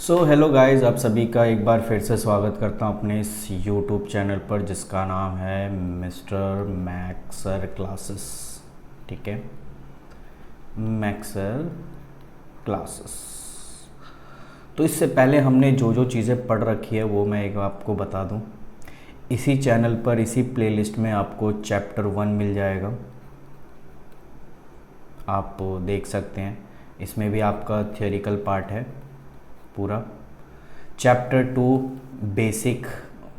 Hello guys, आप सभी का एक बार फिर से स्वागत करता हूं अपने इस यूट्यूब चैनल पर जिसका नाम है मिस्टर मैक्सर क्लासेस। ठीक है, मैक्सर क्लासेस। तो इससे पहले हमने जो जो चीज़ें पढ़ रखी है वो मैं एक आपको बता दूं। इसी चैनल पर इसी प्लेलिस्ट में आपको चैप्टर 1 मिल जाएगा, आप देख सकते हैं। इसमें भी आपका थियोरिकल पार्ट है पूरा। चैप्टर 2 बेसिक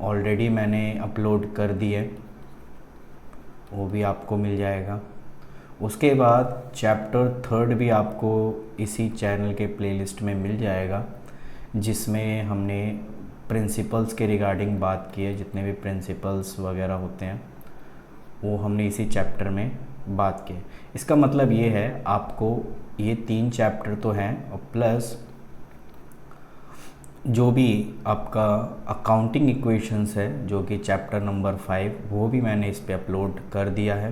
ऑलरेडी मैंने अपलोड कर दी है, वो भी आपको मिल जाएगा। उसके बाद चैप्टर 3 भी आपको इसी चैनल के प्लेलिस्ट में मिल जाएगा, जिसमें हमने प्रिंसिपल्स के रिगार्डिंग बात की है। जितने भी प्रिंसिपल्स वगैरह होते हैं वो हमने इसी चैप्टर में बात की है। इसका मतलब ये है, आपको ये 3 चैप्टर तो हैं और प्लस जो भी आपका अकाउंटिंग इक्वेशंस है जो कि चैप्टर नंबर 5, वो भी मैंने इस पे अपलोड कर दिया है।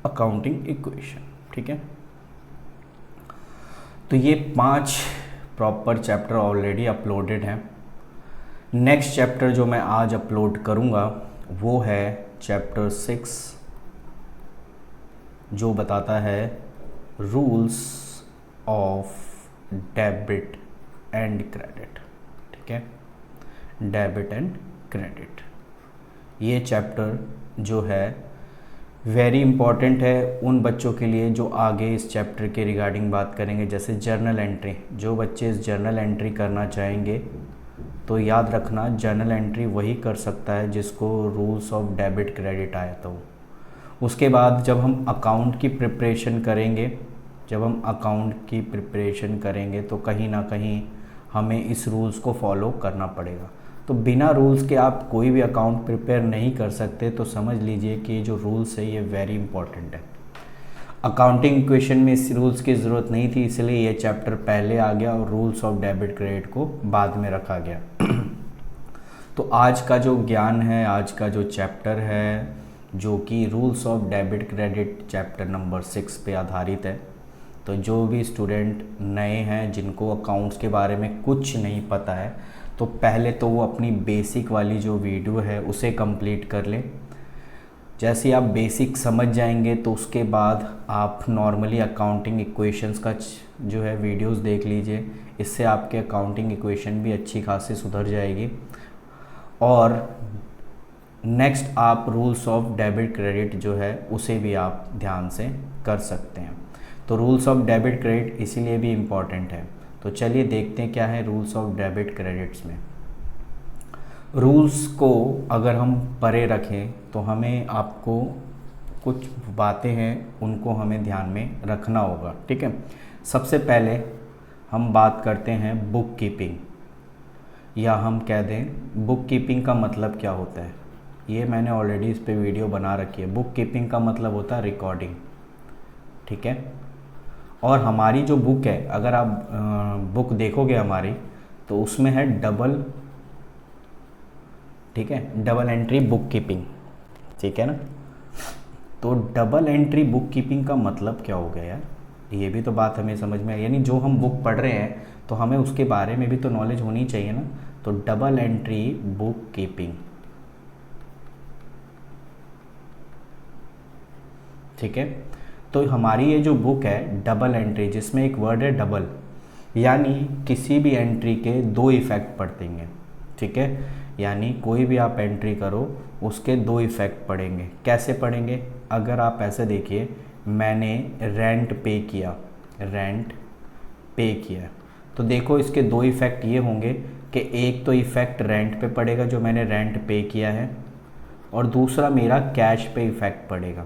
अकाउंटिंग इक्वेशन, ठीक है। तो ये 5 प्रॉपर चैप्टर ऑलरेडी अपलोडेड हैं। नेक्स्ट चैप्टर जो मैं आज अपलोड करूँगा वो है चैप्टर 6, जो बताता है rules of debit and credit. ठीक है, डेबिट एंड क्रेडिट। ये चैप्टर जो है वेरी इंपॉर्टेंट है उन बच्चों के लिए जो आगे इस चैप्टर के रिगार्डिंग बात करेंगे। जैसे जर्नल एंट्री, जो बच्चे इस जर्नल एंट्री करना चाहेंगे तो याद रखना, जर्नल एंट्री वही कर सकता है जिसको रूल्स ऑफ डेबिट क्रेडिट आया था। उसके बाद जब हम अकाउंट की प्रिपरेशन करेंगे तो कहीं ना कहीं हमें इस रूल्स को फॉलो करना पड़ेगा। तो बिना रूल्स के आप कोई भी अकाउंट प्रिपेयर नहीं कर सकते। तो समझ लीजिए कि जो रूल्स है ये वेरी इंपॉर्टेंट है। अकाउंटिंग इक्वेशन में इस रूल्स की ज़रूरत नहीं थी, इसलिए ये चैप्टर पहले आ गया और रूल्स ऑफ डेबिट क्रेडिट को बाद में रखा गया। तो आज का जो ज्ञान है, आज का जो चैप्टर है, जो कि rules of debit credit chapter number 6 पे आधारित है। तो जो भी स्टूडेंट नए हैं जिनको अकाउंट्स के बारे में कुछ नहीं पता है, तो पहले तो वो अपनी बेसिक वाली जो वीडियो है उसे कंप्लीट कर लें। जैसे आप बेसिक समझ जाएंगे तो उसके बाद आप नॉर्मली अकाउंटिंग इक्वेशंस का जो है वीडियोस देख लीजिए। इससे आपके अकाउंटिंग इक्वेशन भी अच्छी खासी सुधर जाएगी। और नेक्स्ट आप रूल्स ऑफ डेबिट क्रेडिट जो है उसे भी आप ध्यान से कर सकते हैं। तो रूल्स ऑफ डेबिट क्रेडिट इसीलिए भी इम्पॉर्टेंट है। तो चलिए देखते हैं क्या है रूल्स ऑफ डेबिट क्रेडिट्स में। रूल्स को अगर हम पढ़े रखें तो हमें आपको कुछ बातें हैं उनको हमें ध्यान में रखना होगा। ठीक है, सबसे पहले हम बात करते हैं बुक कीपिंग, या हम कह दें बुक कीपिंग का मतलब क्या होता है। ये मैंने ऑलरेडी इस पे वीडियो बना रखी है। बुक कीपिंग का मतलब होता है रिकॉर्डिंग। ठीक है, और हमारी जो बुक है, अगर आप बुक देखोगे हमारी, तो उसमें है डबल, ठीक है, डबल एंट्री बुक कीपिंग। ठीक है ना। तो डबल एंट्री बुक कीपिंग का मतलब क्या हो गया यार, ये भी तो बात हमें समझ में आई। यानी जो हम बुक पढ़ रहे हैं तो हमें उसके बारे में भी तो नॉलेज होनी चाहिए ना। तो डबल एंट्री बुक कीपिंग, ठीक है। तो हमारी ये जो बुक है डबल एंट्री, जिसमें एक वर्ड है डबल, यानी किसी भी एंट्री के 2 इफ़ेक्ट पड़ेंगे। ठीक है, यानी कोई भी आप एंट्री करो उसके 2 इफ़ेक्ट पड़ेंगे। कैसे पड़ेंगे, अगर आप ऐसे देखिए, मैंने रेंट पे किया, तो देखो इसके 2 इफ़ेक्ट ये होंगे कि एक तो इफ़ेक्ट रेंट पे पड़ेगा जो मैंने रेंट पे किया है, और दूसरा मेरा कैश पे इफ़ेक्ट पड़ेगा।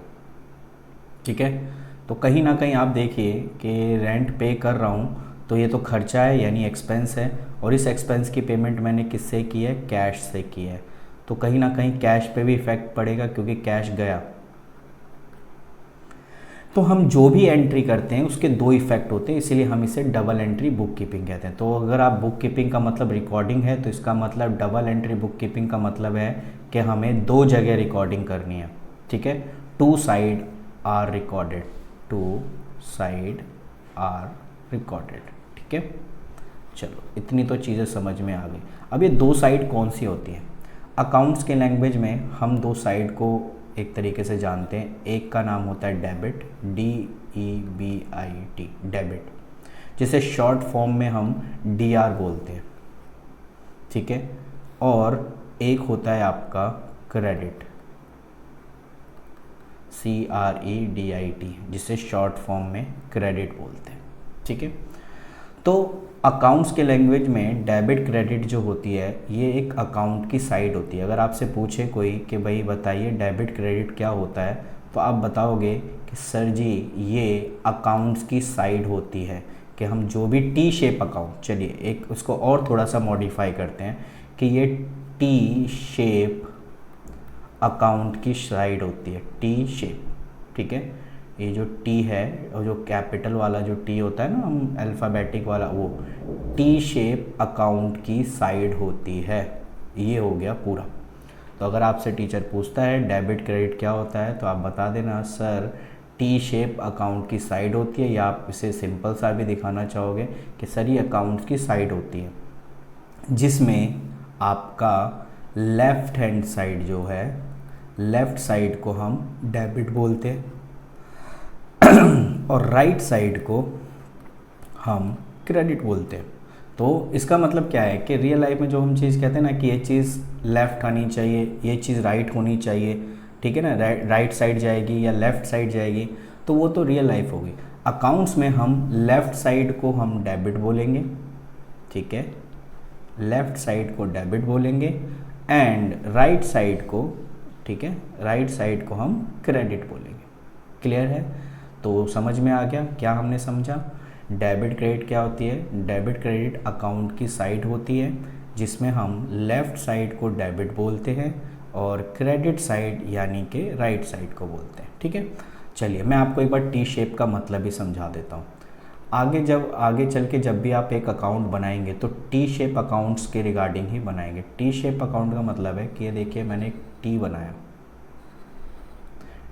ठीक है, तो कहीं ना कहीं आप देखिए कि रेंट पे कर रहा हूँ तो ये तो खर्चा है, यानी एक्सपेंस है, और इस एक्सपेंस की पेमेंट मैंने किससे की है, कैश से की है। तो कहीं ना कहीं कैश पे भी इफेक्ट पड़ेगा क्योंकि कैश गया। तो हम जो भी एंट्री करते हैं उसके 2 इफेक्ट होते हैं, इसीलिए हम इसे डबल एंट्री बुक कीपिंग कहते हैं। तो अगर आप बुक कीपिंग का मतलब रिकॉर्डिंग है, तो इसका मतलब डबल एंट्री बुक कीपिंग का मतलब है कि हमें 2 जगह रिकॉर्डिंग करनी है। ठीक है, 2 side are recorded, 2 side are recorded. ठीक है, चलो इतनी तो चीज़ें समझ में आ गई। अब ये दो साइड कौन सी होती है? अकाउंट्स के लैंग्वेज में हम दो साइड को एक तरीके से जानते हैं। एक का नाम होता है डेबिट, DEBIT, डेबिट, जिसे शॉर्ट फॉर्म में हम DR बोलते हैं। ठीक है, और एक होता है आपका क्रेडिट, CREDIT, जिसे शॉर्ट फॉर्म में क्रेडिट बोलते हैं। ठीक है, तो अकाउंट्स के लैंग्वेज में डेबिट क्रेडिट जो होती है ये एक अकाउंट की साइड होती है। अगर आपसे पूछे कोई कि भाई बताइए डेबिट क्रेडिट क्या होता है, तो आप बताओगे कि सर जी ये अकाउंट्स की साइड होती है, कि हम जो भी टी शेप अकाउंट, चलिए एक उसको और थोड़ा सा मॉडिफाई करते हैं कि ये टी शेप अकाउंट की साइड होती है, टी शेप। ठीक है, ये जो टी है और जो कैपिटल वाला जो टी होता है ना, हम अल्फ़ाबेटिक वाला, वो टी शेप अकाउंट की साइड होती है। ये हो गया पूरा। तो अगर आपसे टीचर पूछता है डेबिट क्रेडिट क्या होता है, तो आप बता देना सर टी शेप अकाउंट की साइड होती है, या आप इसे सिंपल सा भी दिखाना चाहोगे कि सर ये अकाउंट की साइड होती है जिसमें आपका लेफ़्ट हैंड साइड जो है, लेफ़्ट साइड को हम डेबिट बोलते हैं और राइट साइड को हम क्रेडिट बोलते हैं। तो इसका मतलब क्या है कि रियल लाइफ में जो हम चीज़ कहते हैं ना कि ये चीज़ लेफ़्ट आनी चाहिए, ये चीज़ राइट होनी चाहिए, ठीक है ना, राइट साइड जाएगी या लेफ़्ट साइड जाएगी, तो वो तो रियल लाइफ होगी। अकाउंट्स में हम लेफ़्ट साइड को हम डेबिट बोलेंगे, ठीक है, लेफ़्ट साइड को डेबिट बोलेंगे एंड राइट साइड को, ठीक है, राइट साइड को हम क्रेडिट बोलेंगे। क्लियर है? तो समझ में आ गया क्या हमने समझा? डेबिट क्रेडिट क्या होती है? डेबिट क्रेडिट अकाउंट की साइड होती है जिसमें हम लेफ़्ट साइड को डेबिट बोलते हैं और क्रेडिट साइड यानी कि राइट साइड को बोलते हैं। ठीक है, चलिए मैं आपको एक बार टी शेप का मतलब ही समझा देता हूँ। आगे चल के जब भी आप एक अकाउंट बनाएंगे तो टी शेप अकाउंट्स के रिगार्डिंग ही बनाएंगे। टी शेप अकाउंट का मतलब है कि ये देखिए मैंने एक टी बनाया,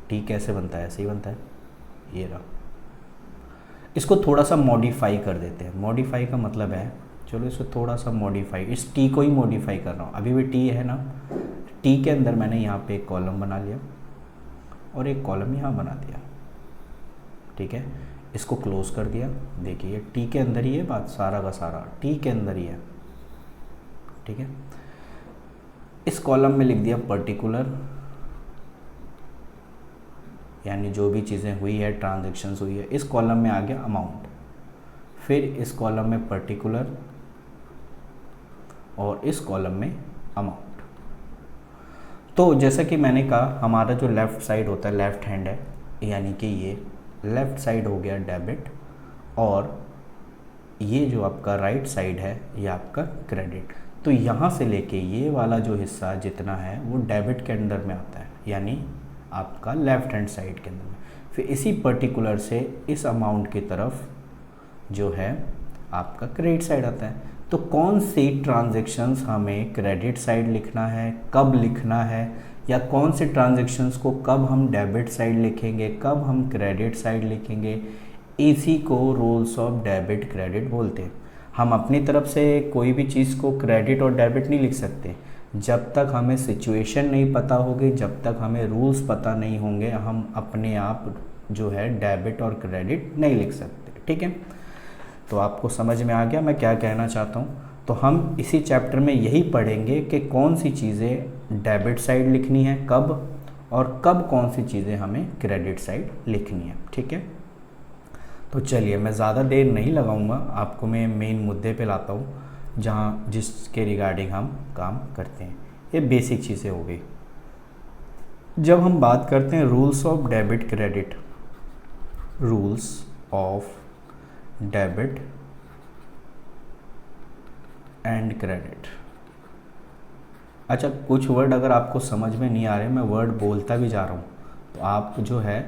टी कैसे बनता है? ऐसे ही बनता है, ये रहा। इसको थोड़ा सा मॉडिफाई कर देते हैं। मॉडिफाई का मतलब है, चलो इसको थोड़ा सा मॉडिफाई, इस टी को ही मॉडिफाई कर रहा हूँ। अभी भी टी है ना, टी के अंदर मैंने यहाँ पे एक कॉलम बना लिया और एक कॉलम यहाँ बना दिया। ठीक है, इसको क्लोज कर दिया। देखिए टी के अंदर ही है बात, सारा का सारा टी के अंदर ही है। ठीक है, इस कॉलम में लिख दिया पर्टिकुलर, यानी जो भी चीज़ें हुई है, ट्रांजैक्शंस हुई है। इस कॉलम में आ गया अमाउंट, फिर इस कॉलम में पर्टिकुलर और इस कॉलम में अमाउंट। तो जैसा कि मैंने कहा हमारा जो लेफ़्ट साइड होता है, लेफ़्ट हैंड है, यानी कि ये लेफ़्ट साइड हो गया डेबिट और ये जो आपका राइट साइड है ये आपका क्रेडिट। तो यहाँ से लेके ये वाला जो हिस्सा जितना है वो डेबिट के अंदर में आता है, यानी आपका लेफ़्ट हैंड साइड के अंदर में। फिर इसी पर्टिकुलर से इस अमाउंट की तरफ जो है आपका क्रेडिट साइड आता है। तो कौन सी ट्रांजैक्शंस हमें क्रेडिट साइड लिखना है, कब लिखना है, या कौन से ट्रांजैक्शंस को कब हम डेबिट साइड लिखेंगे, कब हम क्रेडिट साइड लिखेंगे, इसी को रूल्स ऑफ डेबिट क्रेडिट बोलते हैं। हम अपनी तरफ से कोई भी चीज़ को क्रेडिट और डेबिट नहीं लिख सकते जब तक हमें सिचुएशन नहीं पता होगी, जब तक हमें रूल्स पता नहीं होंगे, हम अपने आप जो है डेबिट और क्रेडिट नहीं लिख सकते। ठीक है, तो आपको समझ में आ गया मैं क्या कहना चाहता हूँ। तो हम इसी चैप्टर में यही पढ़ेंगे कि कौन सी चीज़ें डेबिट साइड लिखनी है कब, और कब कौन सी चीज़ें हमें क्रेडिट साइड लिखनी है। ठीक है, तो चलिए मैं ज़्यादा देर नहीं लगाऊंगा, आपको मैं मेन मुद्दे पे लाता हूँ जिसके रिगार्डिंग हम काम करते हैं। ये बेसिक चीज़ें हो गई। जब हम बात करते हैं rules of debit credit, rules of debit and credit, अच्छा कुछ वर्ड अगर आपको समझ में नहीं आ रहे, मैं वर्ड बोलता भी जा रहा हूँ, तो आप जो है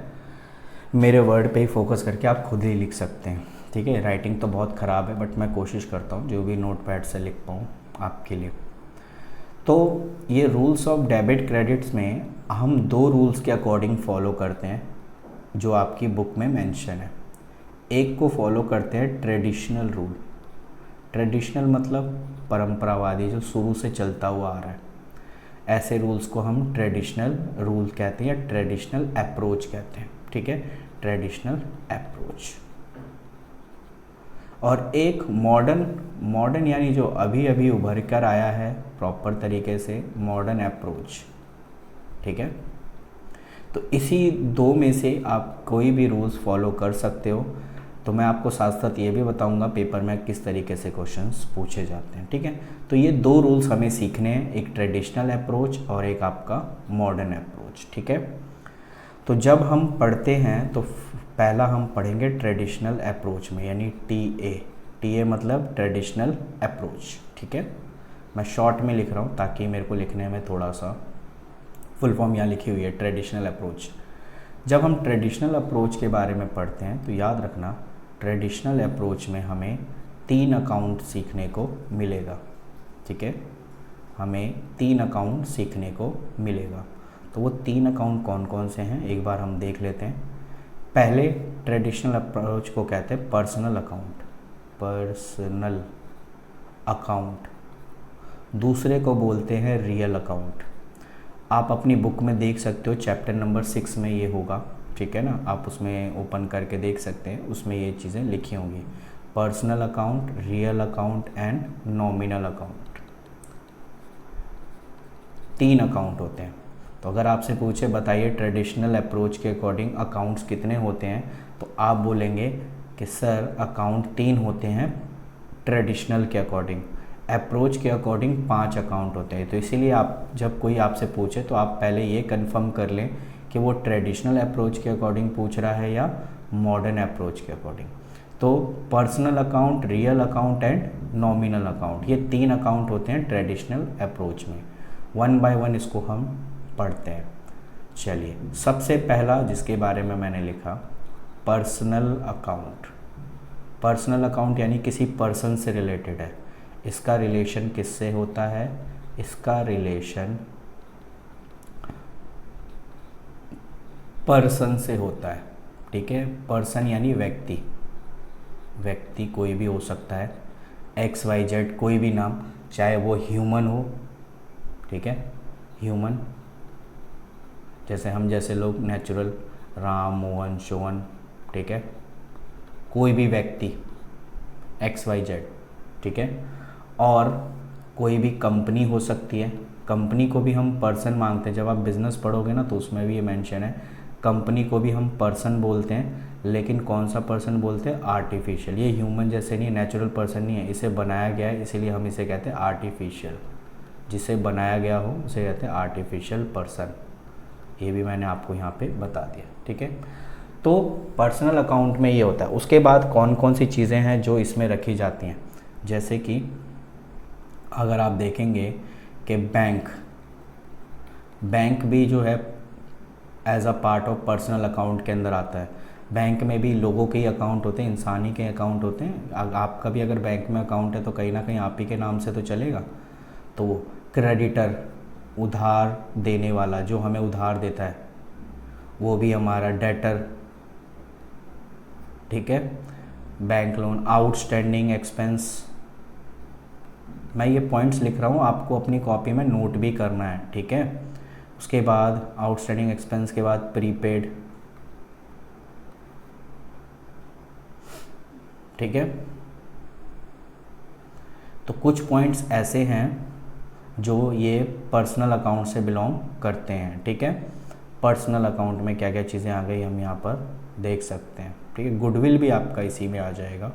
मेरे वर्ड पे ही फोकस करके आप खुद ही लिख सकते हैं। ठीक है, राइटिंग तो बहुत ख़राब है बट मैं कोशिश करता हूँ जो भी नोटपैड से लिख पाऊँ आपके लिए। तो ये रूल्स ऑफ डेबिट क्रेडिट्स में हम दो रूल्स के अकॉर्डिंग फॉलो करते हैं जो आपकी बुक में मेंशन है। एक को फॉलो करते हैं ट्रेडिशनल रूल। ट्रेडिशनल मतलब परंपरावादी, जो शुरू से चलता हुआ आ रहा है। ऐसे रूल्स को हम ट्रेडिशनल रूल कहते हैं या ट्रेडिशनल अप्रोच कहते हैं, ठीक है, ट्रेडिशनल अप्रोच। और एक मॉडर्न यानी जो अभी अभी उभर कर आया है प्रॉपर तरीके से, मॉडर्न अप्रोच, ठीक है। तो इसी दो में से आप कोई भी रूल्स फॉलो कर सकते हो। तो मैं आपको साथ साथ ये भी बताऊंगा पेपर में किस तरीके से क्वेश्चंस पूछे जाते हैं, ठीक है। तो ये दो रूल्स हमें सीखने हैं, एक ट्रेडिशनल अप्रोच और एक आपका मॉडर्न अप्रोच, ठीक है। तो जब हम पढ़ते हैं तो पहला हम पढ़ेंगे ट्रेडिशनल अप्रोच में, यानी टी ए मतलब ट्रेडिशनल अप्रोच, ठीक है। मैं शॉर्ट में लिख रहा हूँ ताकि मेरे को लिखने में थोड़ा सा, फुल फॉर्म यहाँ लिखी हुई है ट्रेडिशनल अप्रोच। जब हम ट्रेडिशनल अप्रोच के बारे में पढ़ते हैं तो याद रखना, ट्रेडिशनल अप्रोच में हमें 3 अकाउंट सीखने को मिलेगा, ठीक है। हमें 3 अकाउंट सीखने को मिलेगा। तो वो 3 अकाउंट कौन कौन से हैं एक बार हम देख लेते हैं। पहले ट्रेडिशनल अप्रोच को कहते हैं पर्सनल अकाउंट, पर्सनल अकाउंट। दूसरे को बोलते हैं रियल अकाउंट। आप अपनी बुक में देख सकते हो, चैप्टर नंबर 6 में ये होगा, ठीक है ना। आप उसमें ओपन करके देख सकते हैं, उसमें ये चीज़ें लिखी होंगी, personal account, real account and nominal account. 3 account होते हैं। तो अगर आपसे पूछे बताइए ट्रेडिशनल अप्रोच के अकॉर्डिंग अकाउंट्स कितने होते हैं, तो आप बोलेंगे कि सर अकाउंट 3 होते हैं ट्रेडिशनल के अकॉर्डिंग, अप्रोच के अकॉर्डिंग 5 अकाउंट होते हैं। तो इसीलिए आप जब कोई आपसे पूछे तो आप पहले ये कंफर्म कर लें कि वो ट्रेडिशनल अप्रोच के अकॉर्डिंग पूछ रहा है या मॉडर्न अप्रोच के अकॉर्डिंग। तो personal account, real account and nominal account, ये 3 अकाउंट होते हैं ट्रेडिशनल अप्रोच में। 1 बाय 1 इसको हम पढ़ते हैं। चलिए, सबसे पहला जिसके बारे में मैंने लिखा, पर्सनल अकाउंट। पर्सनल अकाउंट यानी किसी पर्सन से रिलेटेड है। इसका रिलेशन किससे होता है? इसका रिलेशन पर्सन से होता है, ठीक है। पर्सन यानी व्यक्ति, व्यक्ति कोई भी हो सकता है, XYZ कोई भी नाम, चाहे वो ह्यूमन हो, ठीक है, ह्यूमन, जैसे हम जैसे लोग नेचुरल, राम, मोहन, शोहन, ठीक है, कोई भी व्यक्ति XYZ, ठीक है। और कोई भी कंपनी हो सकती है, कंपनी को भी हम पर्सन मानते हैं। जब आप बिज़नेस पढ़ोगे ना तो उसमें भी ये मेंशन है, कंपनी को भी हम पर्सन बोलते हैं, लेकिन कौन सा पर्सन बोलते हैं? आर्टिफिशियल। ये ह्यूमन जैसे नहीं है, नेचुरल पर्सन नहीं है, इसे बनाया गया है, इसीलिए हम इसे कहते हैं आर्टिफिशियल। जिसे बनाया गया हो उसे कहते हैं आर्टिफिशियल पर्सन। ये भी मैंने आपको यहाँ पे बता दिया, ठीक है। तो पर्सनल अकाउंट में ये होता है। उसके बाद कौन कौन सी चीज़ें हैं जो इसमें रखी जाती हैं, जैसे कि अगर आप देखेंगे कि बैंक भी जो है as a part of personal account के अंदर आता है। बैंक में भी लोगों के ही अकाउंट होते हैं, इंसान ही के अकाउंट होते हैं। आपका भी अगर बैंक में अकाउंट है तो कहीं ना कहीं आप ही के नाम से तो चलेगा। तो क्रेडिटर, उधार देने वाला, जो हमें उधार देता है, वो भी हमारा डेटर, ठीक है। Bank loan, outstanding expense. मैं ये पॉइंट्स लिख रहा हूँ, आपको अपनी कॉपी में नोट भी करना है, ठीक है। उसके बाद आउटस्टैंडिंग एक्सपेंस के बाद प्रीपेड, ठीक है। तो कुछ पॉइंट्स ऐसे हैं जो ये पर्सनल अकाउंट से बिलोंग करते हैं, ठीक है। पर्सनल अकाउंट में क्या क्या चीज़ें आ गई हम यहाँ पर देख सकते हैं, ठीक है। गुडविल भी आपका इसी में आ जाएगा।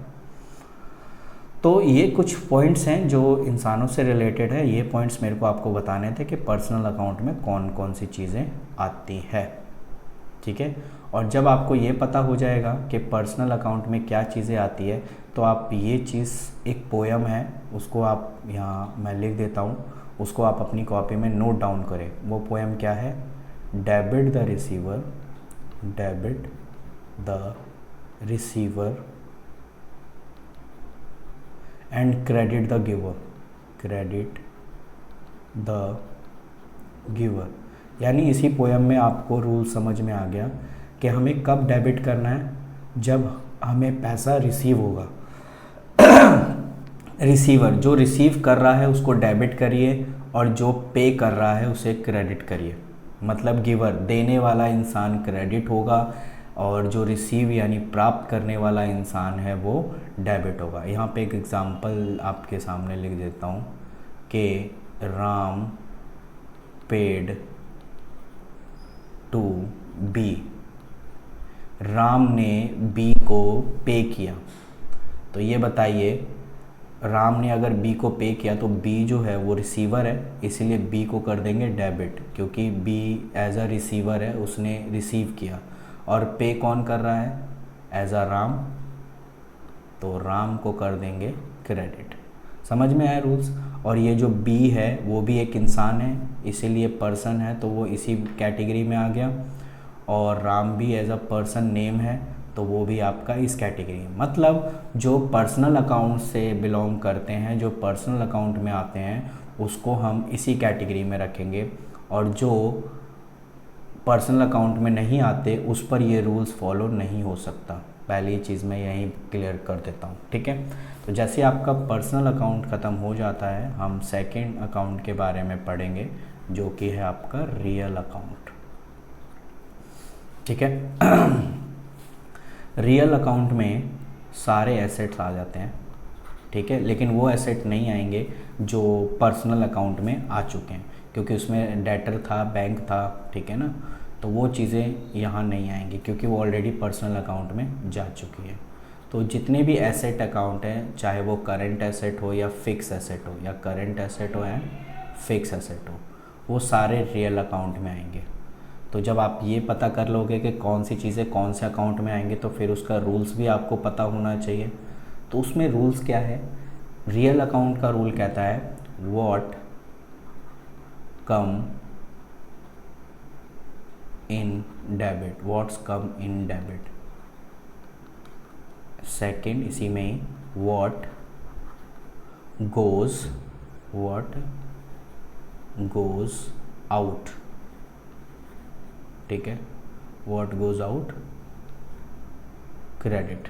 तो ये कुछ पॉइंट्स हैं जो इंसानों से रिलेटेड है। ये पॉइंट्स मेरे को आपको बताने थे कि पर्सनल अकाउंट में कौन कौन सी चीज़ें आती है, ठीक है। और जब आपको ये पता हो जाएगा कि पर्सनल अकाउंट में क्या चीज़ें आती है, तो आप ये चीज़, एक पोयम है, उसको आप यहाँ मैं लिख देता हूँ, उसको आप अपनी कॉपी में नोट डाउन करें। वो पोयम क्या है? Debit the receiver, debit the receiver and credit the giver, credit the giver. यानी इसी पोयम में आपको रूल समझ में आ गया कि हमें कब डेबिट करना है, जब हमें पैसा रिसीव होगा, रिसीवर जो रिसीव कर रहा है उसको डेबिट करिए और जो पे कर रहा है उसे क्रेडिट करिए। मतलब गिवर देने वाला इंसान क्रेडिट होगा और जो रिसीव यानी प्राप्त करने वाला इंसान है वो डेबिट होगा। यहाँ पे एक एग्जांपल आपके सामने लिख देता हूँ कि Ram paid to B, Ram ने बी को पे किया। तो ये बताइए, राम ने अगर बी को पे किया तो बी जो है वो रिसीवर है, इसीलिए बी को कर देंगे डेबिट, क्योंकि बी एज अ रिसीवर है, उसने रिसीव किया। और पे कौन कर रहा है? एज अ राम, तो राम को कर देंगे क्रेडिट। समझ में आया रूल्स? और ये जो बी है वो भी एक इंसान है, इसीलिए पर्सन है तो वो इसी कैटेगरी में आ गया। और राम भी एज अ पर्सन नेम है तो वो भी आपका इस कैटेगरी में। मतलब जो पर्सनल अकाउंट से बिलोंग करते हैं, जो पर्सनल अकाउंट में आते हैं, उसको हम इसी कैटेगरी में रखेंगे। और जो पर्सनल अकाउंट में नहीं आते उस पर ये रूल्स फॉलो नहीं हो सकता। पहली चीज़ मैं यहीं क्लियर कर देता हूँ, ठीक है। तो जैसे आपका पर्सनल अकाउंट ख़त्म हो जाता है, हम सेकंड अकाउंट के बारे में पढ़ेंगे जो कि है आपका रियल अकाउंट, ठीक है। रियल अकाउंट में सारे एसेट्स आ जाते हैं, ठीक है, लेकिन वो एसेट नहीं आएंगे जो पर्सनल अकाउंट में आ चुके हैं, क्योंकि उसमें डेटर था, बैंक था, ठीक है ना। तो वो चीज़ें यहाँ नहीं आएंगी क्योंकि वो ऑलरेडी पर्सनल अकाउंट में जा चुकी है। तो जितने भी एसेट अकाउंट हैं, चाहे वो करंट एसेट हो या फिक्स एसेट हो, या करंट एसेट हो या फिक्स एसेट हो, वो सारे रियल अकाउंट में आएंगे। तो जब आप ये पता कर लोगे कि कौन सी चीज़ें कौन से अकाउंट में आएंगे, तो फिर उसका रूल्स भी आपको पता होना चाहिए। तो उसमें रूल्स क्या है? रियल अकाउंट का रूल कहता है what come in debit, what's come in debit. Second इसी में ही व्हाट गोज आउट, ठीक है, what goes out credit.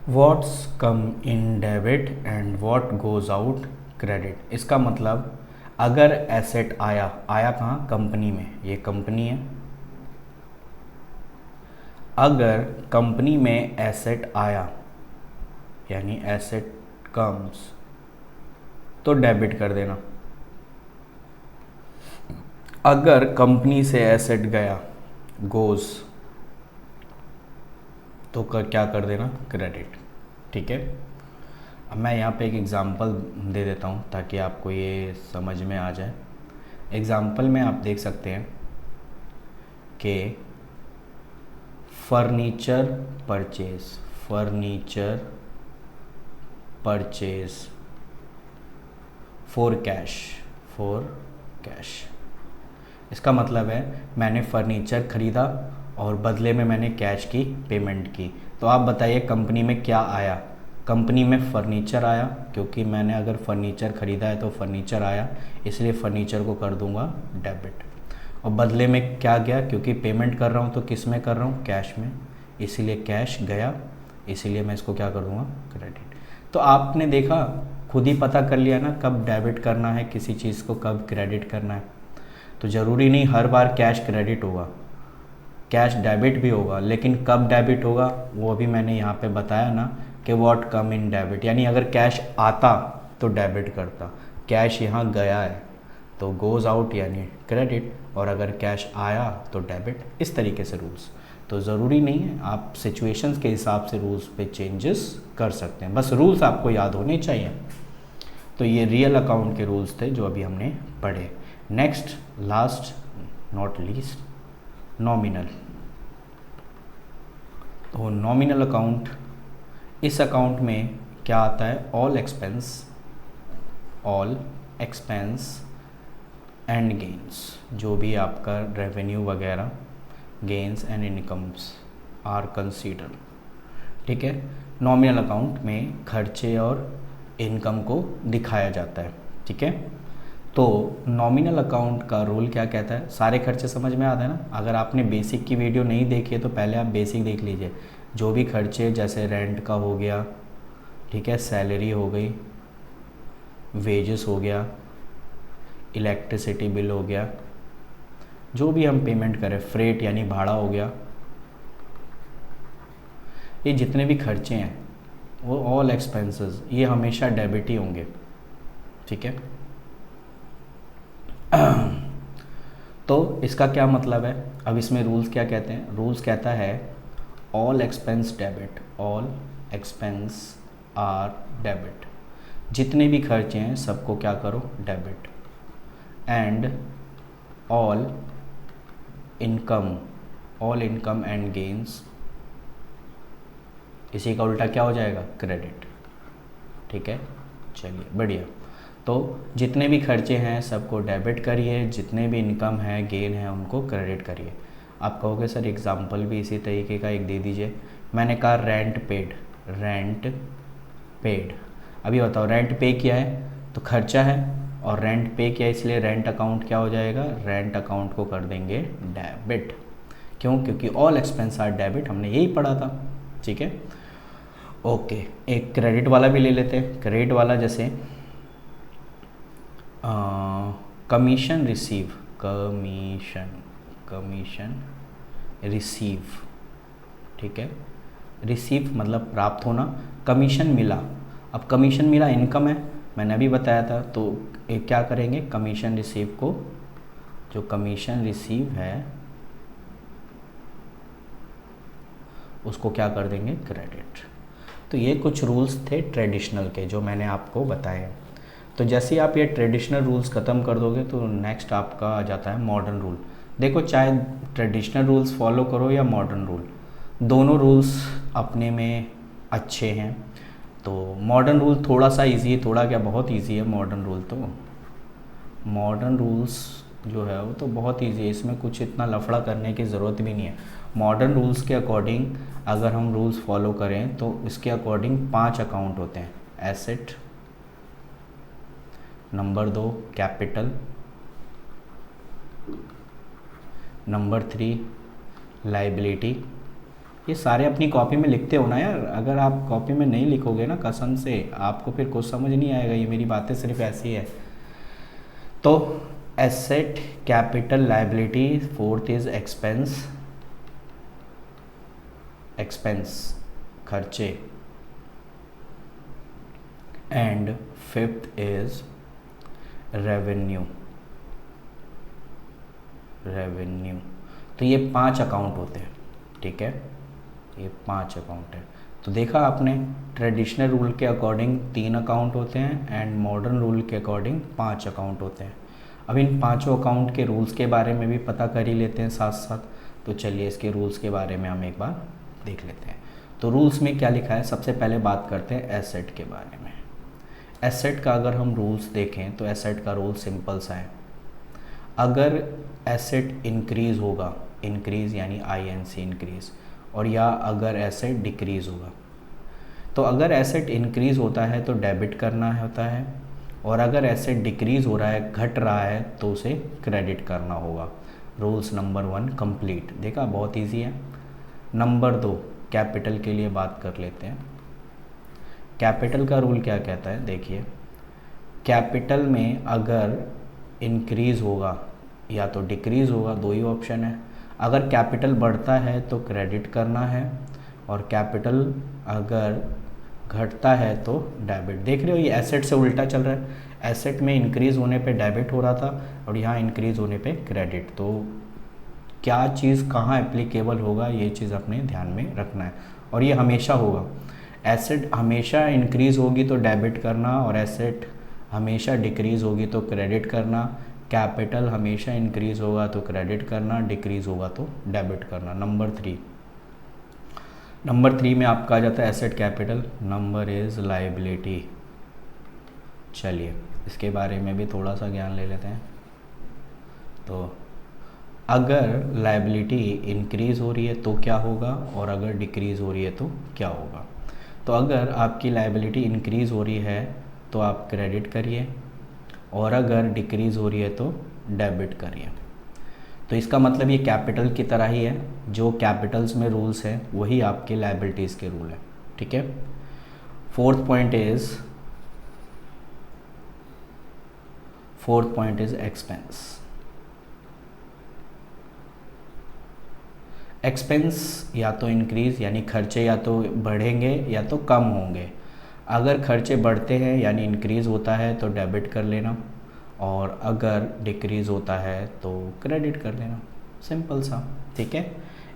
What's come in debit and what goes out credit. इसका मतलब अगर एसेट आया कहाँ? कंपनी में, ये कंपनी है। अगर कंपनी में एसेट आया यानी एसेट कम्स तो डेबिट कर देना। अगर कंपनी से एसेट गया गोज तो क्या कर देना? क्रेडिट, ठीक है। अब मैं यहाँ पे एक एग्ज़ाम्पल दे देता हूँ ताकि आपको ये समझ में आ जाए। एग्ज़ाम्पल में आप देख सकते हैं कि फर्नीचर परचेज फॉर कैश। इसका मतलब है मैंने फर्नीचर ख़रीदा और बदले में मैंने कैश की पेमेंट की। तो आप बताइए कंपनी में क्या आया? कंपनी में फर्नीचर आया, क्योंकि मैंने अगर फर्नीचर ख़रीदा है तो फर्नीचर आया, इसलिए फर्नीचर को कर दूंगा डेबिट। और बदले में क्या गया? क्योंकि पेमेंट कर रहा हूँ तो किस में कर रहा हूँ? कैश में, इसीलिए कैश गया, इसीलिए मैं इसको क्या कर दूंगा? क्रेडिट। तो आपने देखा, खुद ही पता कर लिया ना कब डेबिट करना है किसी चीज़ को, कब क्रेडिट करना है। तो ज़रूरी नहीं हर बार कैश क्रेडिट होगा, कैश डेबिट भी होगा, लेकिन कब डेबिट होगा वो अभी मैंने यहाँ पे बताया ना कि व्हाट कम इन डेबिट, यानी अगर कैश आता तो डेबिट करता, कैश यहाँ गया है तो गोज़ आउट यानी क्रेडिट, और अगर कैश आया तो डेबिट। इस तरीके से रूल्स। तो ज़रूरी नहीं है, आप सिचुएशंस के हिसाब से रूल्स पे चेंजेस कर सकते हैं, बस रूल्स आपको याद होने चाहिए। तो ये रियल अकाउंट के रूल्स थे जो अभी हमने पढ़े। Next, last not least, nominal. तो नॉमिनल अकाउंट, इस अकाउंट में क्या आता है? ऑल एक्सपेंस एंड गेन्स, जो भी आपका रेवेन्यू वगैरह, gains and incomes are consider, ठीक है। नॉमिनल अकाउंट में खर्चे और इनकम को दिखाया जाता है, ठीक है। तो नॉमिनल अकाउंट का रूल क्या कहता है, सारे खर्चे समझ में आते हैं ना। अगर आपने बेसिक की वीडियो नहीं देखी है तो पहले आप बेसिक देख लीजिए। जो भी खर्चे जैसे रेंट का हो गया, ठीक है, सैलरी हो गई, वेजेस हो गया, इलेक्ट्रिसिटी बिल हो गया, जो भी हम पेमेंट करें, फ्रेट यानी भाड़ा हो गया, ये जितने भी खर्चे हैं वो ऑल एक्सपेंसेस ये हमेशा डेबिट ही होंगे, ठीक है। तो इसका क्या मतलब है, अब इसमें रूल्स क्या कहते हैं, रूल्स कहता है all expense debit, all expense are debit, जितने भी खर्चे हैं सबको क्या करो, debit. And all income, all income and gains, इसी का उल्टा क्या हो जाएगा, क्रेडिट, ठीक है। चलिए बढ़िया, तो जितने भी खर्चे हैं सबको डेबिट करिए, जितने भी इनकम है गेन है उनको क्रेडिट करिए। आप कहोगे सर एग्जाम्पल भी इसी तरीके का एक दे दीजिए। मैंने कहा रेंट पेड, रेंट पेड, अभी बताओ रेंट पे किया है तो खर्चा है, और रेंट पे किया इसलिए रेंट अकाउंट क्या हो जाएगा, रेंट अकाउंट को कर देंगे डेबिट। क्यों, क्योंकि ऑल एक्सपेंस आर डेबिट, हमने यही पढ़ा था, ठीक है। ओके, एक क्रेडिट वाला भी ले लेते हैं। क्रेडिट वाला जैसे कमीशन रिसीव, कमीशन रिसीव, ठीक है। रिसीव मतलब प्राप्त होना, कमीशन मिला। अब कमीशन मिला इनकम है, मैंने अभी बताया था, तो एक क्या करेंगे, कमीशन रिसीव को, जो कमीशन रिसीव है उसको क्या कर देंगे, क्रेडिट। तो ये कुछ रूल्स थे ट्रेडिशनल के जो मैंने आपको बताए। तो जैसे ही आप ये ट्रेडिशनल रूल्स ख़त्म कर दोगे तो नेक्स्ट आपका आ जाता है मॉडर्न रूल। देखो चाहे ट्रेडिशनल रूल्स फॉलो करो या मॉडर्न रूल, दोनों रूल्स अपने में अच्छे हैं। तो मॉडर्न रूल थोड़ा सा इजी है, थोड़ा क्या बहुत इजी है मॉडर्न रूल। तो मॉडर्न रूल्स जो है वो तो बहुत इजी है, इसमें कुछ इतना लफड़ा करने की ज़रूरत भी नहीं है। मॉडर्न रूल्स के अकॉर्डिंग अगर हम रूल्स फॉलो करें तो इसके अकॉर्डिंग 5 अकाउंट होते हैं, asset, number 2 capital, number 3 liability. ये सारे अपनी कॉपी में लिखते हो ना यार, अगर आप कॉपी में नहीं लिखोगे ना कसम से आपको फिर कुछ समझ नहीं आएगा, ये मेरी बातें सिर्फ ऐसी है। तो asset, capital, liability, 4th is expense, expense खर्चे, and 5th is revenue, revenue. तो ये 5 अकाउंट होते हैं, ठीक है, ये 5 अकाउंट है। तो देखा आपने ट्रेडिशनल रूल के अकॉर्डिंग 3 अकाउंट होते हैं एंड मॉडर्न रूल के अकॉर्डिंग 5 अकाउंट होते हैं। अब इन 5 अकाउंट के रूल्स के बारे में भी पता कर ही लेते हैं साथ साथ। तो चलिए इसके रूल्स के बारे में हम एक बार देख लेते हैं। तो रूल्स में क्या लिखा है, सबसे पहले बात करते हैं एसेट के बारे में। एसेट का अगर हम रूल्स देखें तो एसेट का रूल सिंपल सा है, अगर एसेट इंक्रीज़ होगा, इंक्रीज़ यानी INC इंक्रीज़, और या अगर एसेट डिक्रीज़ होगा, तो अगर एसेट इंक्रीज़ होता है तो डेबिट करना होता है, और अगर एसेट डिक्रीज़ हो रहा है, घट रहा है, तो उसे क्रेडिट करना होगा। रूल्स नंबर 1 कंप्लीट, देखा बहुत इजी है। नंबर 2 कैपिटल के लिए बात कर लेते हैं। कैपिटल का रूल क्या कहता है, देखिए कैपिटल में अगर इंक्रीज़ होगा या तो डिक्रीज़ होगा, 2 ही ऑप्शन है। अगर कैपिटल बढ़ता है तो क्रेडिट करना है, और कैपिटल अगर घटता है तो डेबिट। देख रहे हो ये एसेट से उल्टा चल रहा है, एसेट में इंक्रीज़ होने पे डेबिट हो रहा था और यहाँ इंक्रीज़ होने पे क्रेडिट। तो क्या चीज़ कहाँ एप्लीकेबल होगा ये चीज़ अपने ध्यान में रखना है, और ये हमेशा होगा। एसेट हमेशा इंक्रीज़ होगी तो डेबिट करना, और एसेट हमेशा डिक्रीज़ होगी तो क्रेडिट करना। कैपिटल हमेशा इंक्रीज़ होगा तो क्रेडिट करना, डिक्रीज़ होगा तो डेबिट करना। नंबर 3 में आपका आ जाता है asset capital, number is liability. चलिए इसके बारे में भी थोड़ा सा ज्ञान ले लेते हैं। तो अगर लायबिलिटी इंक्रीज़ हो रही है तो क्या होगा, और अगर डिक्रीज़ हो रही है तो क्या होगा। तो अगर आपकी लायबिलिटी इंक्रीज़ हो रही है तो आप क्रेडिट करिए, और अगर डिक्रीज़ हो रही है तो डेबिट करिए। तो इसका मतलब ये कैपिटल की तरह ही है, जो कैपिटल्स में रूल्स हैं वही आपके लायबिलिटीज़ के रूल हैं, ठीक है। Fourth point is expense. Expense या तो इंक्रीज़ यानी खर्चे या तो बढ़ेंगे या तो कम होंगे। अगर खर्चे बढ़ते हैं यानी इंक्रीज़ होता है तो डेबिट कर लेना, और अगर डिक्रीज़ होता है तो क्रेडिट कर लेना, सिंपल सा, ठीक है।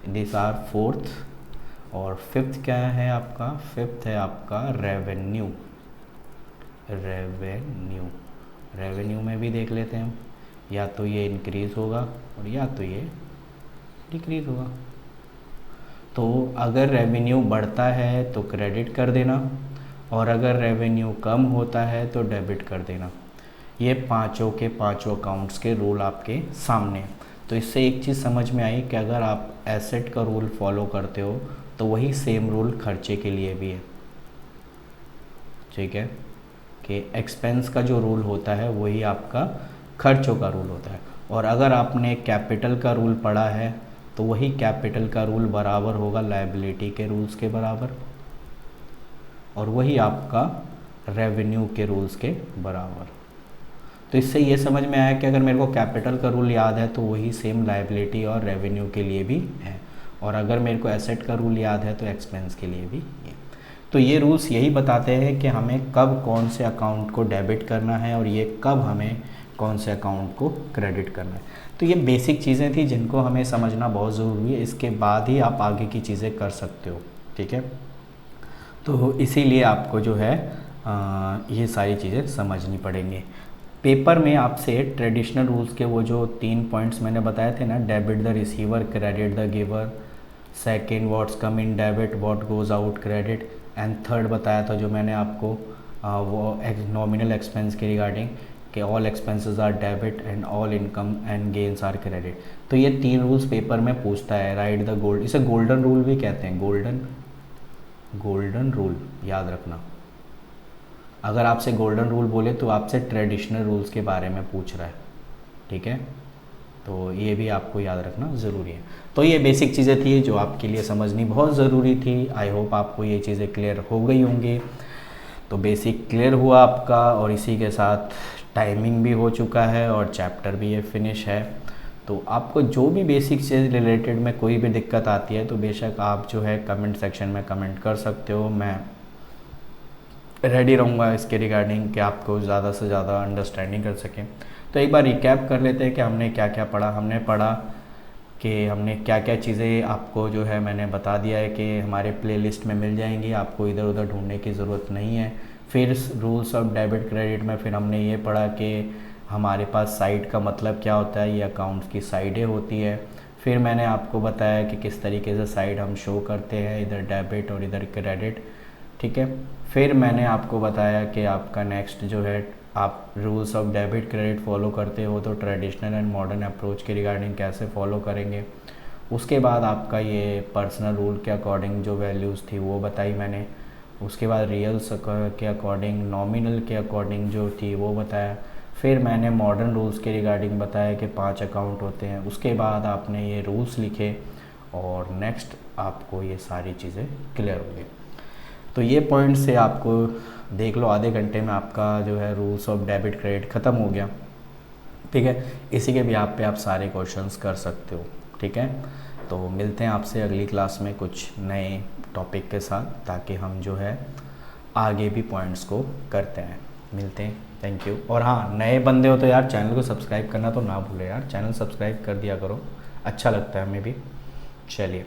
This are fourth. और फिफ्थ क्या है आपका? फिफ्थ है आपका रेवेन्यू। रेवेन्यू में भी देख लेते हैं हम, या तो ये इंक्रीज़ होगा और या तो ये डिक्रीज़ होगा। तो अगर रेवेन्यू बढ़ता है तो क्रेडिट कर देना, और अगर रेवेन्यू कम होता है तो डेबिट कर देना। ये पांचों के पांचों अकाउंट्स के रूल आपके सामने हैं। तो इससे एक चीज़ समझ में आई कि अगर आप एसेट का रूल फॉलो करते हो तो वही सेम रूल खर्चे के लिए भी है, ठीक है, कि एक्सपेंस का जो रूल होता है वही आपका खर्चों का रूल होता है। और अगर आपने कैपिटल का रूल पढ़ा है तो वही कैपिटल का रूल बराबर होगा लायबिलिटी के रूल्स के बराबर, और वही आपका रेवेन्यू के रूल्स के बराबर। तो इससे ये समझ में आया कि अगर मेरे को कैपिटल का रूल याद है तो वही सेम लायबिलिटी और रेवेन्यू के लिए भी है, और अगर मेरे को एसेट का रूल याद है तो एक्सपेंस के लिए भी है। तो ये रूल्स यही बताते हैं कि हमें कब कौन से अकाउंट को डेबिट करना है और ये कब हमें कौन से अकाउंट को क्रेडिट करना है। तो ये बेसिक चीज़ें थी जिनको हमें समझना बहुत ज़रूरी है, इसके बाद ही आप आगे की चीज़ें कर सकते हो, ठीक है। तो इसीलिए आपको जो है ये सारी चीज़ें समझनी पड़ेंगी। पेपर में आपसे ट्रेडिशनल रूल्स के वो जो 3 पॉइंट्स मैंने बताए थे ना, debit the receiver, credit the giver, second what's come in debit, what goes out credit, and third बताया था जो मैंने आपको वो नॉमिनल एक्सपेंस के रिगार्डिंग कि all expenses are debit and all income and gains are credit. तो ये 3 रूल्स पेपर में पूछता है। राइट द गोल्ड, इसे गोल्डन रूल भी कहते हैं, गोल्डन रूल याद रखना। अगर आपसे गोल्डन रूल बोले तो आपसे ट्रेडिशनल रूल्स के बारे में पूछ रहा है, ठीक है। तो ये भी आपको याद रखना ज़रूरी है। तो ये बेसिक चीज़ें थी जो आपके लिए समझनी बहुत ज़रूरी थी। आई होप आपको ये चीज़ें क्लियर हो गई होंगी। तो बेसिक क्लियर हुआ आपका, और इसी के साथ टाइमिंग भी हो चुका है और चैप्टर भी ये फिनिश है। तो आपको जो भी बेसिक चीज़ रिलेटेड में कोई भी दिक्कत आती है तो बेशक आप जो है कमेंट सेक्शन में कमेंट कर सकते हो। मैं रेडी रहूँगा इसके रिगार्डिंग कि आपको ज़्यादा से ज़्यादा अंडरस्टैंडिंग कर सकें। तो एक बार रिकैप कर लेते हैं कि हमने क्या क्या पढ़ा। हमने पढ़ा कि हमने क्या क्या चीज़ें आपको जो है मैंने बता दिया है कि हमारे प्लेलिस्ट में मिल जाएंगी, आपको इधर उधर ढूंढने की ज़रूरत नहीं है। फिर रूल्स ऑफ डेबिट क्रेडिट में फिर हमने ये पढ़ा कि हमारे पास साइड का मतलब क्या होता है, ये अकाउंट्स की साइडें होती है। फिर मैंने आपको बताया कि किस तरीके से साइड हम शो करते हैं, इधर डेबिट और इधर क्रेडिट, ठीक है। फिर मैंने आपको बताया कि आपका नेक्स्ट जो है आप rules of debit credit follow करते हो तो ट्रेडिशनल एंड मॉडर्न अप्रोच के रिगार्डिंग कैसे फॉलो करेंगे। उसके बाद आपका ये पर्सनल रूल के अकॉर्डिंग जो वैल्यूज़ थी वो बताई मैंने। उसके बाद रियल्स के अकॉर्डिंग, नॉमिनल के अकॉर्डिंग जो थी वो बताया। फिर मैंने मॉडर्न रूल्स के रिगार्डिंग बताया कि 5 अकाउंट होते हैं। उसके बाद आपने ये रूल्स लिखे और नेक्स्ट आपको ये सारी चीज़ें क्लियर हो गई। तो ये पॉइंट से आपको देख लो आधे घंटे में आपका जो है रूल्स ऑफ डेबिट क्रेडिट ख़त्म हो गया, ठीक है। इसी के भी पे आप सारे क्वेश्चंस कर सकते हो, ठीक है। तो मिलते हैं आपसे अगली क्लास में कुछ नए टॉपिक के साथ, ताकि हम जो है आगे भी पॉइंट्स को करते हैं। मिलते हैं, थैंक यू। और हाँ, नए बंदे हो तो यार चैनल को सब्सक्राइब करना तो ना भूले यार, चैनल सब्सक्राइब कर दिया करो, अच्छा लगता है हमें भी। चलिए।